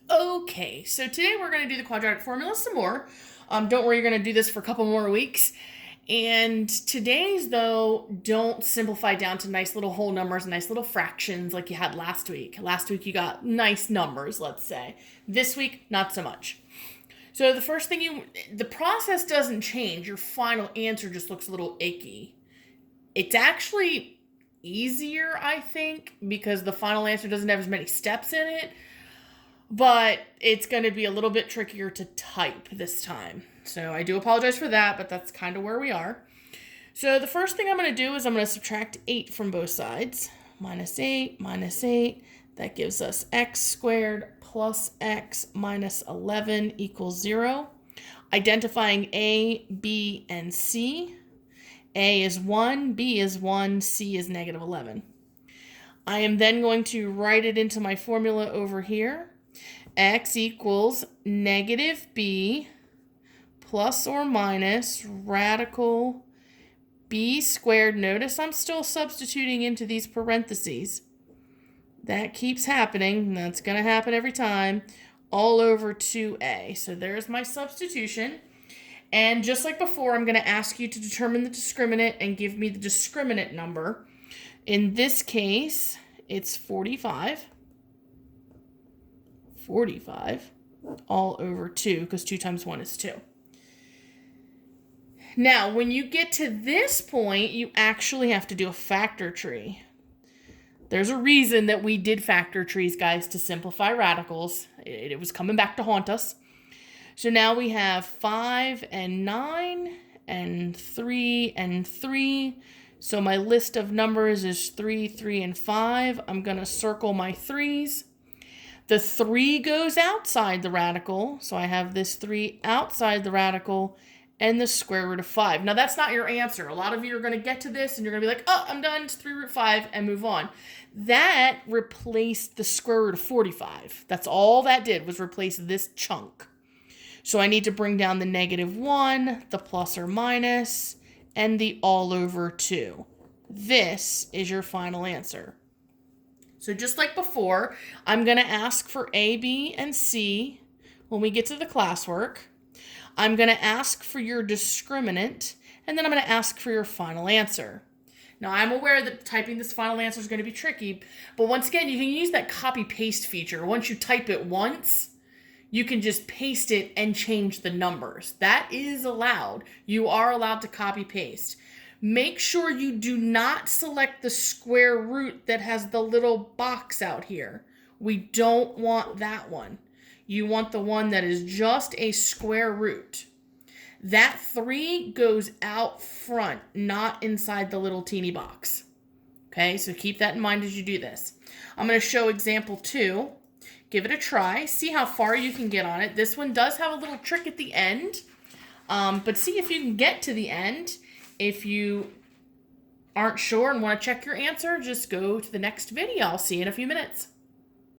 Okay, so today we're going to do the quadratic formula some more. Don't worry, you're going to do this for a couple more weeks. And today's, though, don't simplify down to nice little whole numbers, nice little fractions like you had last week. Last week you got nice numbers, let's say. This week, not so much. So the first thing the process doesn't change. Your final answer just looks a little icky. It's actually easier, I think, because the final answer doesn't have as many steps in it. But it's going to be a little bit trickier to type this time. So I do apologize for that, but that's kind of where we are. So the first thing I'm going to do is I'm going to subtract 8 from both sides. Minus 8, minus 8. That gives us x squared plus x minus 11 equals 0. Identifying A, B, and C. A is 1, B is 1, C is negative 11. I am then going to write it into my formula over here. X equals negative b plus or minus radical b squared. Notice I'm still substituting into these parentheses. That keeps happening. That's going to happen every time. All over 2a. So there's my substitution. And just like before, I'm going to ask you to determine the discriminant and give me the discriminant number. In this case, it's 45. 45 all over 2, because 2 times 1 is 2. Now, when you get to this point, you actually have to do a factor tree. There's a reason that we did factor trees, guys, to simplify radicals. It was coming back to haunt us. So now we have 5 and 9 and 3 and 3. So my list of numbers is 3, 3, and 5. I'm going to circle my 3's. The 3 goes outside the radical, so I have this 3 outside the radical, and the square root of 5. Now, that's not your answer. A lot of you are going to get to this, and you're going to be like, oh, I'm done, it's 3 root 5, and move on. That replaced the square root of 45. That's all that did, was replace this chunk. So I need to bring down the negative 1, the plus or minus, and the all over 2. This is your final answer. So just like before, I'm going to ask for A, B, and C when we get to the classwork. I'm going to ask for your discriminant, and then I'm going to ask for your final answer. Now, I'm aware that typing this final answer is going to be tricky, but once again, you can use that copy-paste feature. Once you type it once, you can just paste it and change the numbers. That is allowed. You are allowed to copy-paste. Make sure you do not select the square root that has the little box out here. We don't want that one. You want the one that is just a square root. That 3 goes out front, not inside the little teeny box. Okay, so keep that in mind as you do this. I'm going to show example 2. Give it a try. See how far you can get on it. This one does have a little trick at the end, but see if you can get to the end. If you aren't sure and want to check your answer, just go to the next video. I'll see you in a few minutes.